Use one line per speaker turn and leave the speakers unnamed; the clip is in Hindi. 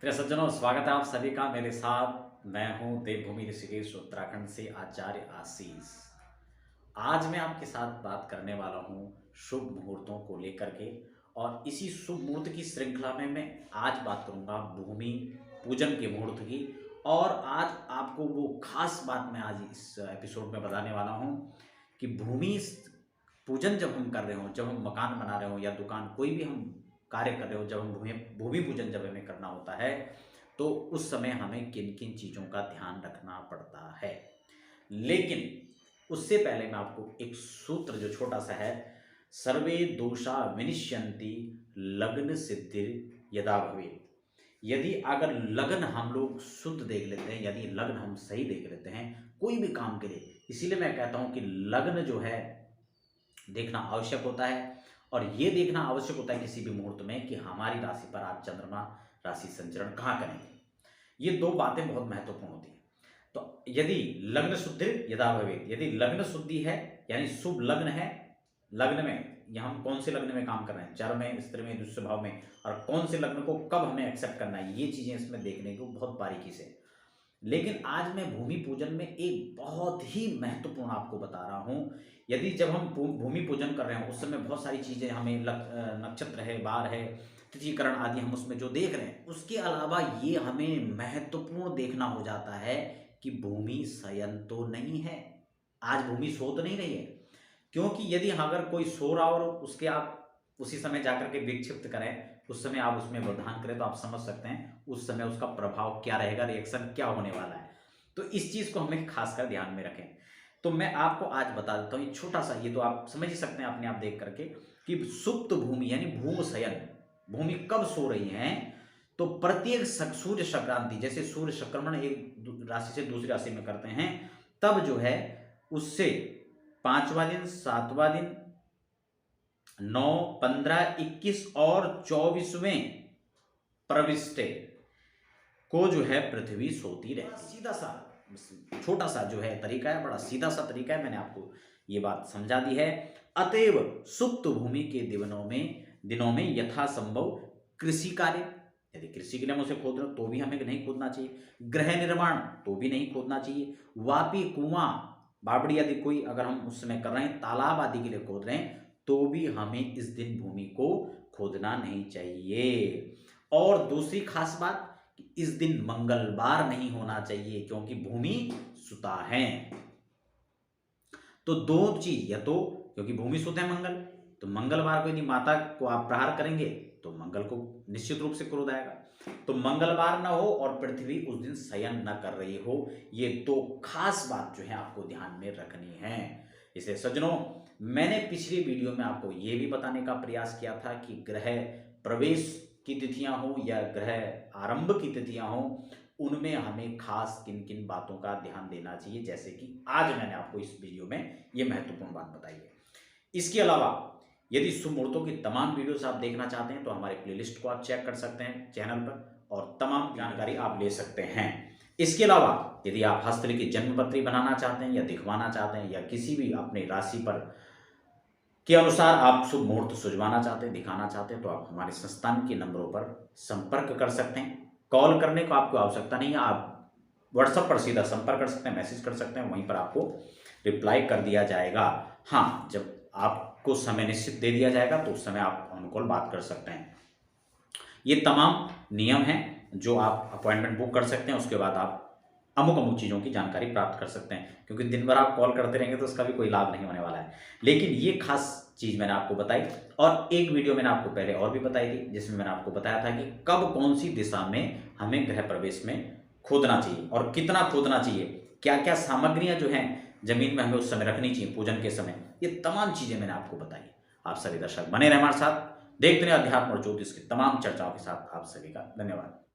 प्रिय सज्जनों, स्वागत है आप सभी का मेरे साथ। मैं हूं देवभूमि ऋषिकेश उत्तराखंड से आचार्य आशीष। आज मैं आपके साथ बात करने वाला हूं शुभ मुहूर्तों को लेकर के। और इसी शुभ मुहूर्त की श्रृंखला में मैं आज बात करूंगा भूमि पूजन के मुहूर्त की। और आज आपको वो खास बात मैं आज इस एपिसोड में बताने वाला हूं कि भूमि पूजन जब हम कर रहे हो, जब हम मकान बना रहे हो या दुकान कोई भी हम कार्य कर रहे हो, जब हम भूमि भूमि पूजन जब हमें करना होता है तो उस समय हमें किन किन चीज़ों का ध्यान रखना पड़ता है। लेकिन उससे पहले मैं आपको एक सूत्र जो छोटा सा है, सर्वे दोषा विनिश्यन्ति लग्न सिद्धिर यदा भवेत्। यदि अगर लग्न हम लोग शुद्ध देख लेते हैं, यदि लग्न हम सही देख लेते हैं कोई भी काम के लिए, इसीलिए मैं कहता हूं कि लग्न जो है देखना आवश्यक होता है। और ये देखना आवश्यक होता है किसी भी मुहूर्त में कि हमारी राशि पर आज चंद्रमा राशि संचरण कहाँ करेंगे। ये दो बातें बहुत महत्वपूर्ण होती हैं। तो यदि लग्न शुद्धि यदा भवेत्, यदि लग्न शुद्धि है यानी शुभ लग्न है, लग्न में यहाँ हम कौन से लग्न में काम कर रहे हैं, चर में, स्त्री में, दुष्य भाव में, और कौन से लग्न को कब हमें एक्सेप्ट करना है, ये चीजें इसमें देखने को बहुत बारीकी से। लेकिन आज मैं भूमि पूजन में एक बहुत ही महत्वपूर्ण आपको बता रहा हूं। यदि जब हम भूमि पूजन कर रहे हैं उस समय बहुत सारी चीजें हमें नक्षत्र है, वार है, तिथिकरण आदि हम उसमें जो देख रहे हैं, उसके अलावा ये हमें महत्वपूर्ण देखना हो जाता है कि भूमि शयन तो नहीं है, आज भूमि सो तो नहीं रही है। क्योंकि यदि अगर कोई सो रहा और उसके आप उसी समय जाकर के विक्षिप्त करें, उस समय आप उसमें व्यवधान करें, तो आप समझ सकते हैं उस समय उसका प्रभाव क्या रहेगा, रिएक्शन क्या होने वाला है। तो इस चीज को हमें खासकर ध्यान में रखें। तो मैं आपको आज बता देता हूं, ये छोटा सा, ये तो आप समझ ही सकते हैं अपने आप देख करके कि सुप्त भूमि यानी भूम शयन, भूमि कब सो रही है। तो प्रत्येक सूर्य संक्रांति, जैसे सूर्य संक्रमण एक राशि से दूसरी राशि में करते हैं, तब जो है उससे 5वां दिन, 7वां दिन, 9, 15, 21 और 24वें प्रविष्टे को जो है पृथ्वी सोती रहती। सीधा सा छोटा सा जो है तरीका है, बड़ा सीधा सा तरीका है, मैंने आपको ये बात समझा दी है। अतएव सुप्त भूमि के दिनों में यथासंभव कृषि कार्य, यदि कृषि के लिए हम उसे खोद रहे हो तो भी हमें नहीं खोदना चाहिए। गृह निर्माण तो भी नहीं खोदना चाहिए। वापी, कुआं, बावड़ी आदि कोई अगर हम उस समय कर रहे हैं, तालाब आदि के लिए खोद रहे हैं, तो भी हमें इस दिन भूमि को खोदना नहीं चाहिए। और दूसरी खास बात, इस दिन मंगलवार नहीं होना चाहिए क्योंकि भूमि सुता है। तो दो चीज, या तो क्योंकि भूमि सुत है मंगल, तो मंगलवार को यदि माता को आप प्रहार करेंगे तो मंगल को निश्चित रूप से क्रोध आएगा। तो मंगलवार ना हो और पृथ्वी उस दिन शयन न कर रही हो, ये दो खास बात जो है आपको ध्यान में रखनी है। इसे सज्जनों, मैंने पिछली वीडियो में आपको ये भी बताने का प्रयास किया था कि ग्रह प्रवेश की तिथियां हो या ग्रह आरंभ की तिथियां हो, उनमें हमें खास किन किन बातों का ध्यान देना चाहिए, जैसे कि आज मैंने आपको इस वीडियो में ये महत्वपूर्ण बात बताई है। इसके अलावा यदि शुभ मुहूर्तों की तमाम वीडियोस आप देखना चाहते हैं तो हमारे प्लेलिस्ट को आप चेक कर सकते हैं चैनल पर, और तमाम जानकारी आप ले सकते हैं। इसके अलावा यदि आप हस्तलिखित जन्म पत्री बनाना चाहते हैं या दिखवाना चाहते हैं, या किसी भी अपने राशि पर के अनुसार आप शुभ मुहूर्त सुझवाना चाहते हैं, दिखाना चाहते हैं, तो आप हमारे संस्थान के नंबरों पर संपर्क कर सकते हैं। कॉल करने को आपको आवश्यकता नहीं है, आप व्हाट्सएप पर सीधा संपर्क कर सकते हैं, मैसेज कर सकते हैं, वहीं पर आपको रिप्लाई कर दिया जाएगा। हाँ, जब आपको समय निश्चित दे दिया जाएगा तो उस समय आप ऑन कॉल बात कर सकते हैं। ये तमाम नियम हैं जो आप अपॉइंटमेंट बुक कर सकते हैं, उसके बाद आप अमुक अमुक चीज़ों की जानकारी प्राप्त कर सकते हैं। क्योंकि दिन भर आप कॉल करते रहेंगे तो उसका भी कोई लाभ नहीं होने वाला है। लेकिन ये खास चीज़ मैंने आपको बताई, और एक वीडियो मैंने आपको पहले और भी बताई थी जिसमें मैंने आपको बताया था कि कब कौन सी दिशा में हमें गृह प्रवेश में खोदना चाहिए और कितना खोदना चाहिए, क्या क्या सामग्रियां जो हैं जमीन में हमें उस समय रखनी चाहिए पूजन के समय, ये तमाम चीज़ें मैंने आपको बताई। आप सभी दर्शक बने रहे हमारे साथ, देखते रहे अध्यात्म और ज्योतिष की तमाम चर्चाओं के साथ। आप सभी का धन्यवाद।